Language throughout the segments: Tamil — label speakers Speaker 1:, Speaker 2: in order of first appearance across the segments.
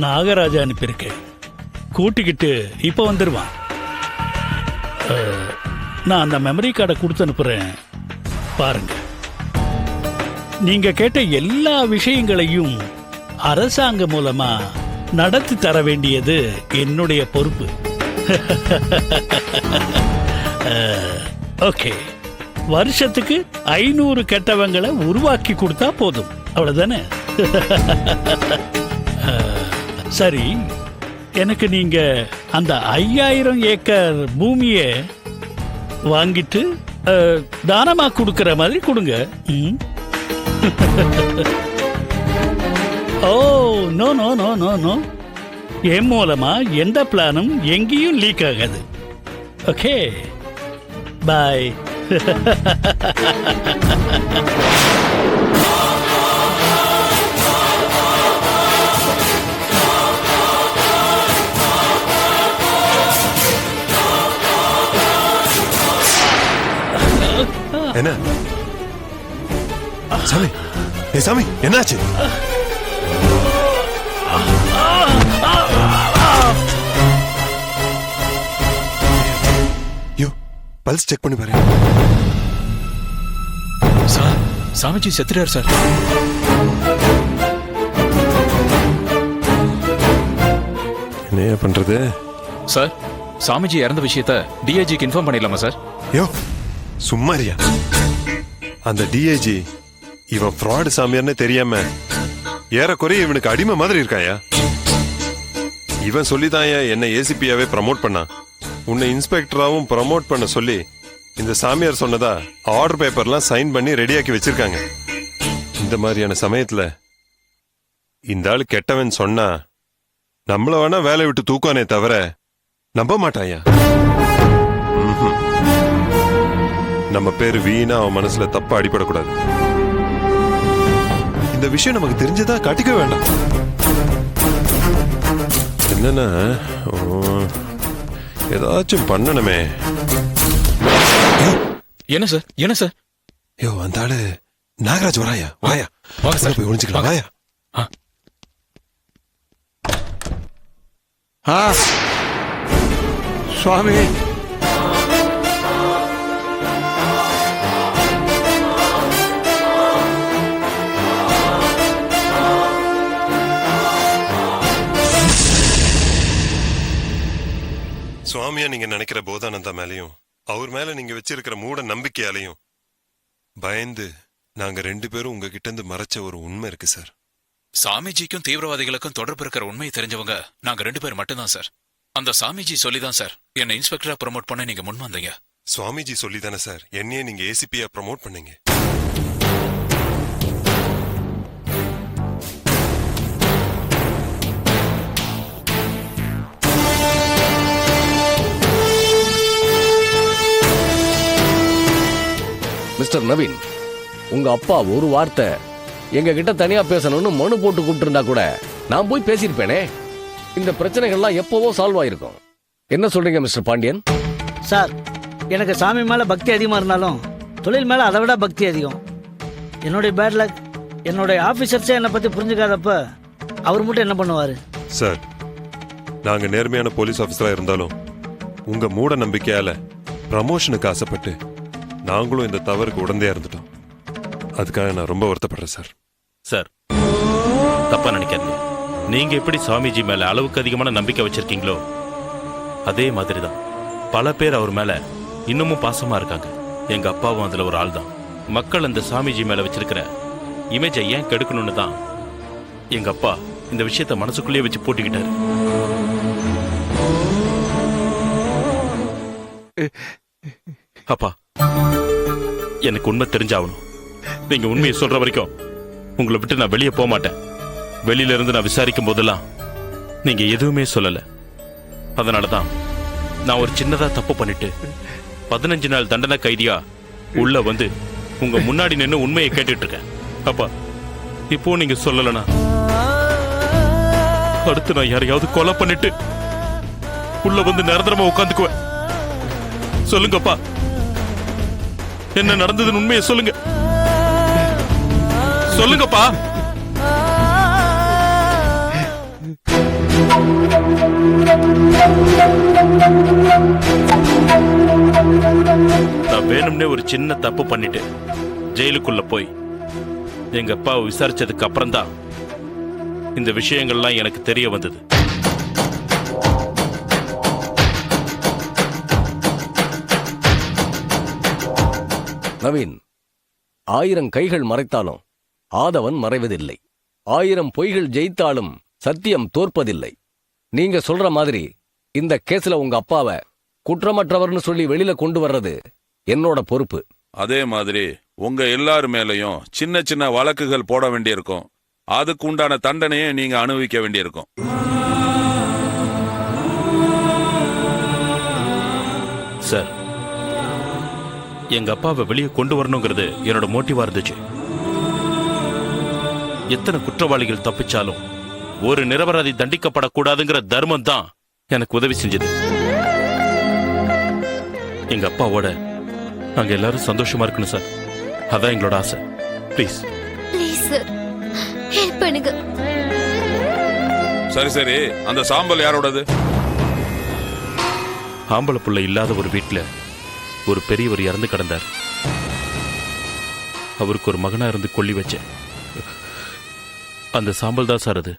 Speaker 1: நாகராஜா அனுப்பியிருக்கேன். கூட்டிக்கிட்டு இப்போ வந்துடுவான். நான் அந்த மெமரி கார்டை கொடுத்து அனுப்புகிறேன், பாருங்க. நீங்கள் கேட்ட எல்லா விஷயங்களையும் அரசாங்கம் மூலமா நடத்தி தர வேண்டியது என்னுடைய பொறுப்பு. ஓகே, வருஷத்துக்கு 500 கெட்டவங்களை உருவாக்கி கொடுத்தா போதும், அவ்வளவுதானே? சரி, எனக்கு நீங்க அந்த 5000 ஏக்கர் பூமியை வாங்கிட்டு தானமா கொடுக்கிற மாதிரி கொடுங்க. Oh, no no no no no, என் மூலமா எந்த பிளானும் எங்கேயும் லீக் ஆகாது. Okay, bye.
Speaker 2: என்ன சாமி? சாமி, என்னாச்சு? பல்ஸ் செக் பண்ணி பாரு.
Speaker 3: சார், சாமிஜி செத்துறாரு சார்.
Speaker 2: என்ன பண்றது
Speaker 3: சார்? சாமிஜி இறந்த விஷயத்த டிஐஜிக்கு இன்ஃபார்ம் பண்ணிடலாமா சார்?
Speaker 2: யோ சும்மாரியா, அந்த டிஐஜி இவன் ஃப்ராடு சாமியார்னு தெரியாம ஏறக்குறைய இவனுக்கு அடிமை மாதிரி இருக்காயா. இவன் சொல்லிதாயா என்ன ஏசிபியாவே ப்ரமோட் பண்ணான். உன்னை இன்ஸ்பெக்டராவும் ப்ரமோட் பண்ண சொல்லி இந்த சாமியார் சொன்னதா ஆர்டர் பேப்பர்லாம் சைன் பண்ணி ரெடியாக்கி வச்சிருக்காங்க. இந்த மாதிரியான சமயத்துல இந்த ஆளு கெட்டவன் சொன்னா நம்மள வேணா வேலை விட்டு தூக்கானே தவிர நம்ப மாட்டாயா. நம்ம பேரு வீணா அவன் மனசுல தப்பா அடிபடக்கூடாது. இந்த விஷயம் நமக்கு தெரிஞ்சதா காட்டிக்க வேண்டாம். என்னன்னா ஏதாச்சும் பண்ணணுமே.
Speaker 3: என்ன சார்? என்ன சார்?
Speaker 2: யோ, அந்த ஆளு நாகராஜ் வராயா? வாயா,
Speaker 3: வாங்க சார்,
Speaker 2: போய் ஒளிஞ்சுக்கலாம். வாயா.
Speaker 4: சுவாமி,
Speaker 2: சுவாமியா நீங்க நினைக்கிற போதானந்தா மேலையும் அவர் மேல நீங்க வச்சிருக்கிற மூட நம்பிக்கையாலையும் பயந்து நாங்க 2 பேரும் உங்ககிட்ட இருந்து மறைச்ச ஒரு உண்மை இருக்கு சார்.
Speaker 3: சாமிஜிக்கும் தீவிரவாதிகளுக்கும் தொடர்பு இருக்கிற உண்மையை தெரிஞ்சவங்க நாங்க 2 பேர் மட்டும்தான் சார். அந்த சாமிஜி சொல்லிதான் சார் என்ன இன்ஸ்பெக்டரா ப்ரமோட் பண்ண நீங்க முன் வந்தீங்க.
Speaker 2: சுவாமிஜி சொல்லிதானே சார் என்னையே நீங்க ஏசிபியா ப்ரமோட் பண்ணீங்க.
Speaker 5: மிஸ்டர் நவீன், உங்க அப்பா ஒரு வார்த்தை எங்க கிட்ட தனியா பேசணும்னு மனு போட்டு கூப்பிட்டு கூட நான் போய் பேசியிருப்பேனே. இந்த பிரச்சனைகள்லாம் எப்பவோ சால்வ் ஆயிருக்கும். என்ன சொல்றீங்க மிஸ்டர் பாண்டியன்?
Speaker 6: சார், எனக்கு சாமி மேல பக்தி அதிகமா இருந்தாலும் தொழில் மேல அதை விட பக்தி அதிகம். என்னுடைய பேட் லக், என்னுடைய ஆபீசர்ஸே என்னை பத்தி புரிஞ்சுக்காதப்ப அவர் மட்டும் என்ன பண்ணுவாரு?
Speaker 2: சார், நாங்க நேர்மையான போலீஸ் ஆபீசரா இருந்தாலும் உங்க மூட நம்பிக்கையால ப்ரமோஷனுக்கு ஆசைப்பட்டு நாங்களும் இந்த தவறுக்கு உடந்தையா இருந்துட்டோம். அதுக்காக நான் ரொம்ப வருத்தப்படுறேன் சார்.
Speaker 7: சார், தப்பா நினைக்காதீங்க. நீங்க எப்படி சாமிஜி மேல அளவுக்கு அதிகமான நம்பிக்கை வச்சிருக்கீங்களோ அதே மாதிரிதான் பல பேர் அவர் மேல இன்னமும் பாசமா இருக்காங்க. எங்க அப்பாவும் அதுல ஒரு ஆள் தான். மக்கள் அந்த சாமிஜி மேல வச்சிருக்கிற இமேஜை ஏன் கெடுக்கணும்னு தான் எங்க அப்பா இந்த விஷயத்த மனசுக்குள்ளேயே வச்சு போட்டுக்கிட்டாரு. அப்பா, எனக்கு உண்மை தெரிஞ்சாகணும். நீங்க உண்மையை சொல்ற வரைக்கும் உங்களை விட்டு நான் வெளியே போக மாட்டேன். வெளியில இருந்து நான் விசாரிக்கும் போதெல்லாம் நீங்க எதுவுமே சொல்லல. அதனாலதான் நான் ஒரு சின்னதா தப்பு பண்ணிட்டு 15 நாள் தண்டனை கைதியா உள்ள வந்து உங்க முன்னாடி நின்று உண்மையை கேட்டுட்டு இருக்கேன். அப்பா, இப்போ நீங்க சொல்லலனா அடுத்து நான் யாரையாவது கொலை பண்ணிட்டு உள்ள வந்து நிரந்தரமா உட்காந்துக்குவேன். சொல்லுங்கப்பா, என்ன நடந்ததுன்னு உண்மையை சொல்லுங்க. சொல்லுங்கப்பா. ஒரு சின்ன தப்பு பண்ணிட்டு ஜெயிலுக்குள்ள போய் எங்க அப்பாவை விசாரிச்சதுக்கு அப்புறம்தான் இந்த விஷயங்கள்லாம் எனக்கு தெரிய வந்தது.
Speaker 5: நவீன், 1000 கைகள் மறைத்தாலும் ஆதவன் மறைவதில்லை. 1000 பொய்கள் ஜெயித்தாலும் சத்தியம் தோற்பதில்லை. நீங்க சொல்ற மாதிரி இந்த கேஸ்ல உங்க அப்பாவை குற்றமற்றவர்னு சொல்லி வெளியில கொண்டு வர்றது என்னோட பொறுப்பு.
Speaker 4: அதே மாதிரி உங்க எல்லார் மேலையும் சின்ன சின்ன வழக்குகள் போட வேண்டியிருக்கும். அதுக்கு உண்டான தண்டனையை நீங்க அனுபவிக்க வேண்டியிருக்கும்.
Speaker 7: சார், எங்க அப்பாவை வெளியே கொண்டு வரணுங்கிறது என்னோட மோட்டிவா இருந்துச்சு. எத்தனை குற்றவாளிகள் தப்பிச்சாலும் ஒரு நிரபராதி தண்டிக்கப்படக்கூடாதுங்கிற தர்மம் தான் எனக்கு உதவி செஞ்சது. எங்க அப்பாவோட நாங்க எல்லாரும் சந்தோஷமா இருக்கணும் சார். அதான் எங்களோட ஆசை. ப்ளீஸ்
Speaker 8: சார், ஹெல்ப் பண்ணுங்க.
Speaker 4: சரி சரி, அந்த சாம்பல் யாரோடது?
Speaker 7: ஆம்பளை புள்ள இல்லாத ஒரு வீட்டுல ஒரு பெரியவர் இறந்து கிடந்தார். அவருக்கு ஒரு மகனா இருந்து கொல்லி வச்சேன். அந்த சாம்பல் தான் சார் அது.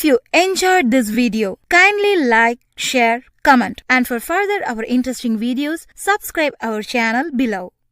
Speaker 9: If you enjoyed this video, kindly like, share, comment, and for further our interesting videos, subscribe our channel below.